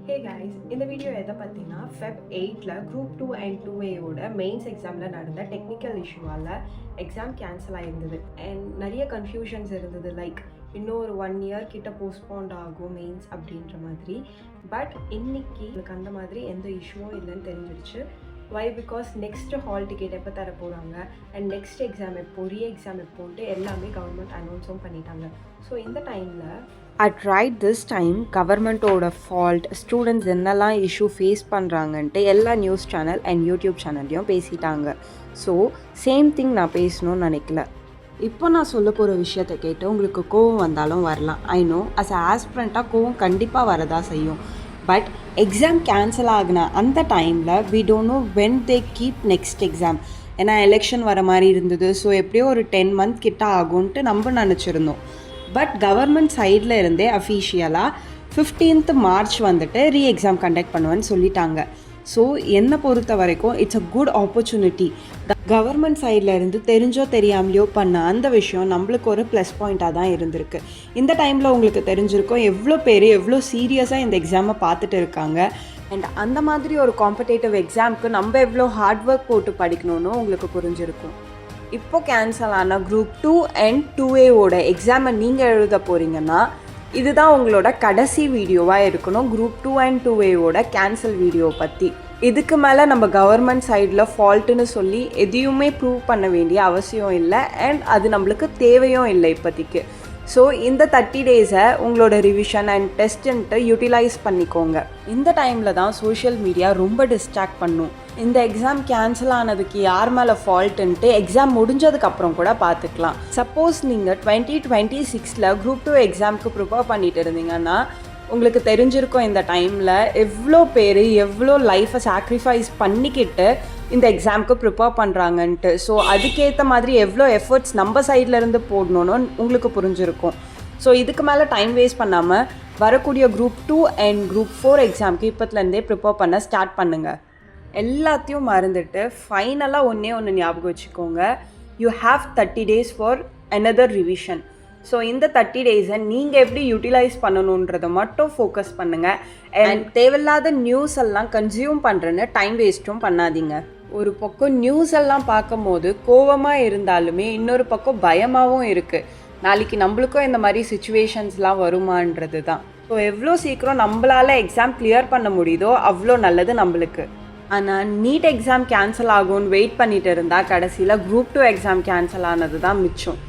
Hey guys, இந்த video எதை பற்றினா Feb 8ல Group 2 and 2A ஓட மெயின்ஸ் எக்ஸாமில் நடந்த டெக்னிக்கல் இஷ்யூவால் எக்ஸாம் கேன்சல் ஆகிருந்தது அண்ட் நிறைய கன்ஃபியூஷன்ஸ் இருந்தது. லைக் இன்னும் ஒரு 1 இயர் கிட்ட போஸ்ட்போண்ட் ஆகும் மெயின்ஸ் அப்படின்ற மாதிரி. பட் இன்னைக்கு எனக்கு அந்த மாதிரி எந்த இஷ்யூவும் இல்லைன்னு தெரிஞ்சிடுச்சு. Why because next hall ticket எப்போ தர போகிறாங்க அண்ட் நெக்ஸ்ட் எக்ஸாம் எப்போ எக்ஸாம் எப்போன்ட்டு எல்லாமே கவர்மெண்ட் அனௌன்ஸும் பண்ணிட்டாங்க. ஸோ இந்த டைமில் ரைட் திஸ் டைம் கவர்மெண்ட்டோட ஃபால்ட், ஸ்டூடெண்ட்ஸ் என்னெல்லாம் இஷ்யூ ஃபேஸ் பண்ணுறாங்கன்ட்டு எல்லா நியூஸ் சேனல் அண்ட் யூடியூப் சேனல்லையும் பேசிட்டாங்க. ஸோ சேம் திங் நான் பேசணும்னு நினைக்கல. இப்போ நான் சொல்ல போகிற விஷயத்தை கேட்டு உங்களுக்கு கோவம் வந்தாலும் வரலாம். ஐ நோ அஸ் ஆஸ்பிரண்ட்டாக கோவம் கண்டிப்பாக வரதா செய்யும். பட் எக்ஸாம் கேன்சல் ஆகின அந்த டைமில் we don't know when they keep next exam. ஏன்னா எலெக்ஷன் வர மாதிரி இருந்தது. ஸோ எப்படியோ ஒரு 10 month கிட்ட ஆகும்ன்ட்டு நம்ம நினச்சிருந்தோம். பட் கவர்மெண்ட் சைடில் இருந்தே அஃபீஷியலாக 15th March வந்துட்டு எக்ஸாம் கண்டக்ட் பண்ணுவேன்னு சொல்லிட்டாங்க. ஸோ என்னை பொறுத்த வரைக்கும் it's a good opportunity. Government சைடில் இருந்து தெரிஞ்சோ தெரியாமலையோ பண்ண அந்த விஷயம் நம்மளுக்கு ஒரு ப்ளஸ் பாயிண்ட்டாக தான் இருந்திருக்கு. இந்த டைமில் உங்களுக்கு தெரிஞ்சிருக்கும் எவ்வளோ பேர் எவ்வளோ சீரியஸாக இந்த எக்ஸாமை பார்த்துட்டு இருக்காங்க. அண்ட் அந்த மாதிரி ஒரு காம்படேட்டிவ் எக்ஸாமுக்கு நம்ம எவ்வளோ ஹார்ட் ஒர்க் போட்டு படிக்கணும்னு உங்களுக்கு புரிஞ்சிருக்கும். இப்போ கேன்சல் ஆன Group 2 and 2A ஓட எக்ஸாமை நீங்கள் எழுத போகிறீங்கன்னா இதுதான் உங்களோட கடைசி வீடியோவாக இருக்கணும் Group 2 and 2A ஓட கேன்சல் வீடியோ பற்றி. இதுக்கு மேலே நம்ம கவர்மெண்ட் சைடில் ஃபால்ட்டுன்னு சொல்லி எதையுமே ப்ரூவ் பண்ண வேண்டிய அவசியம் இல்லை அண்ட் அது நம்மளுக்கு தேவையும் இல்லை இப்போதைக்கு. ஸோ இந்த 30 days உங்களோட ரிவிஷன் அண்ட் டெஸ்ட்டுன்ட்டு யூட்டிலைஸ் பண்ணிக்கோங்க. இந்த டைமில் தான் சோஷியல் மீடியா ரொம்ப டிஸ்ட்ராக்ட் பண்ணும். இந்த எக்ஸாம் கேன்சல் ஆனதுக்கு யார் மேலே ஃபால்ட்டுன்ட்டு எக்ஸாம் முடிஞ்சதுக்கப்புறம் கூட பார்த்துக்கலாம். சப்போஸ் நீங்கள் 2026 Group 2 எக்ஸாமுக்கு ப்ரிப்பேர் பண்ணிட்டு இருந்தீங்கன்னா உங்களுக்கு தெரிஞ்சிருக்கும் இந்த டைமில் எவ்வளோ பேர் எவ்வளோ லைஃப்பை சாக்ரிஃபைஸ் பண்ணிக்கிட்டு இந்த எக்ஸாமுக்கு ப்ரிப்பேர் பண்ணுறாங்கன்ட்டு. ஸோ அதுக்கேற்ற மாதிரி எவ்வளோ எஃபர்ட்ஸ் நம்ம சைட்லேருந்து போடணுன்னு உங்களுக்கு புரிஞ்சிருக்கும். ஸோ இதுக்கு மேலே டைம் வேஸ்ட் பண்ணாமல் வரக்கூடிய Group 2 and Group 4 எக்ஸாமுக்கு இப்போத்துலேருந்தே ப்ரிப்பேர் பண்ண ஸ்டார்ட் பண்ணுங்கள். எல்லாத்தையும் மறந்துட்டு ஃபைனலாக ஒன்று ஞாபகம் வச்சுக்கோங்க. You have 30 days for another revision. So இந்த 30 days நீங்கள் எப்படி யூட்டிலைஸ் பண்ணணுன்றதை மட்டும் ஃபோக்கஸ் பண்ணுங்கள். அண்ட் தேவையில்லாத நியூஸ் எல்லாம் கன்சியூம் பண்ணுறேன்னு டைம் வேஸ்ட்டும் பண்ணாதீங்க. ஒரு பக்கம் நியூஸ் எல்லாம் பார்க்கும் போது கோவமாக இருந்தாலுமே இன்னொரு பக்கம் பயமாகவும் இருக்குது. நாளைக்கு நம்மளுக்கும் இந்த மாதிரி சுச்சுவேஷன்ஸ்லாம் வருமானது தான். ஸோ எவ்வளோ சீக்கிரம் நம்மளால் எக்ஸாம் கிளியர் பண்ண முடியுதோ அவ்வளோ நல்லது நம்மளுக்கு. ஆனால் நீட் எக்ஸாம் கேன்சல் ஆகும்னு வெயிட் பண்ணிட்டு இருந்தால் கடைசியில் Group 2 எக்ஸாம் கேன்சல் ஆனது தான் மிச்சம்.